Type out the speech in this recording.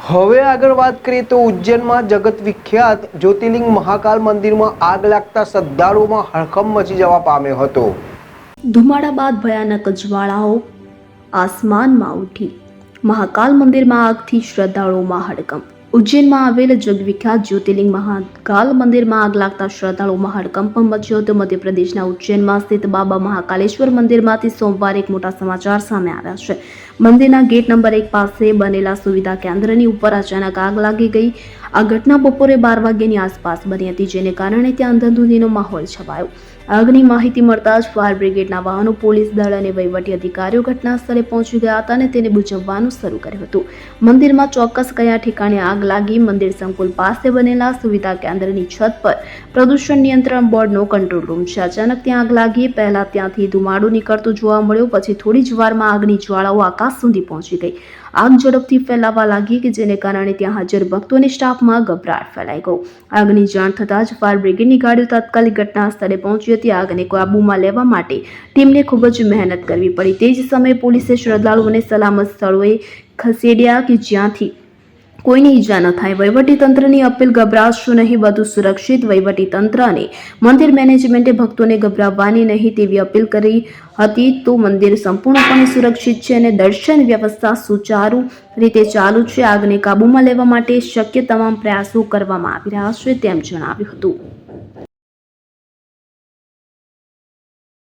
હવે આગળ વાત કરીએ તો ઉજ્જૈનમાં જગત વિખ્યાત જ્યોતિર્લિંગ મહાકાલ મંદિરમાં આગ લાગતા શ્રદ્ધાળુઓમાં હડકંપ મચી જવા પામ્યો હતો। ધુમાડા બાદ ભયાનક જ્વાળાઓ આસમાનમાં ઉઠી। મહાકાલ મંદિરમાં આગથી શ્રદ્ધાળુઓમાં હડકંપ। ઉજ્જૈનમાં આવેલ જગવિખ્યાત જ્યોતિર્લિંગ મહાકાલ મંદિરમાં આગ લાગતા શ્રદ્ધાળુઓમાં હડકંપ મચ્યો હતો। મધ્યપ્રદેશના ઉજ્જૈનમાં સ્થિત બાબા મહાકાલેશ્વર મંદિરમાંથી સોમવારે એક મોટા સમાચાર સામે આવ્યા છે। મંદિરના ગેટ નંબર 1 પાસે બનેલા સુવિધા કેન્દ્રની ઉપર અચાનક આગ લાગી ગઈ। આ ઘટના બપોરે 12 વાગ્યાની આસપાસ બની હતી, જેને કારણે ત્યાં અંધાધૂંધીનો માહોલ છવાયો। આગની માહિતી મળતા જ ફાયર બ્રિગેડના વાહનો, પોલીસ દળ અને વહીવટી અધિકારીઓ ઘટના સ્થળે પહોંચી ગયા હતા અને તેને બુઝાવવાનું શરૂ કર્યું હતું। મંદિરમાં ચોક્કસ કયા ઠેકાણે આગ લાગી? મંદિર સંકુલ પાસે બનેલા સુવિધા કેન્દ્રની છત પર પ્રદૂષણ નિયંત્રણ બોર્ડનો કંટ્રોલ રૂમ છે। અચાનક ત્યાં આગ લાગી। પહેલા ત્યાંથી ધુમાડો નીકળતો જોવા મળ્યો, પછી થોડી જ વારમાં આગની જ્વાળાઓ આકાશ સુધી પહોંચી ગઈ। આગ ઝડપથી ફેલાવા લાગી કે જેને કારણે ત્યાં હાજર ભક્તો અને સ્ટાફમાં ગભરાટ ફેલાઈ ગયો। આગની જાણ થતાં જ ફાયર બ્રિગેડની ગાડીઓ તાત્કાલિક ઘટના સ્થળે પહોંચી હતી। આગને કાબૂમાં લેવા માટે ટીમને ખૂબ જ મહેનત કરવી પડી। તે જ સમયે પોલીસે શ્રદ્ધાળુઓને સલામત સ્થળોએ ખસેડ્યા કે જ્યાંથી કોઈને ઈજા ન થાય। વહીવટીતંત્રની અપીલ: ગભરાશો નહીં, બધું સુરક્ષિત। વહીવટીતંત્ર અને મંદિર મેનેજમેન્ટે ભક્તોને ગભરાવવાની નહીં તેવી અપીલ કરી હતી। તો મંદિર સંપૂર્ણપણે સુરક્ષિત છે અને દર્શન વ્યવસ્થા સુચારુ રીતે ચાલુ છે। આગને કાબૂમાં લેવા માટે શક્ય તમામ પ્રયાસો કરવામાં આવી રહ્યા છે તેમ જણાવ્યું હતું।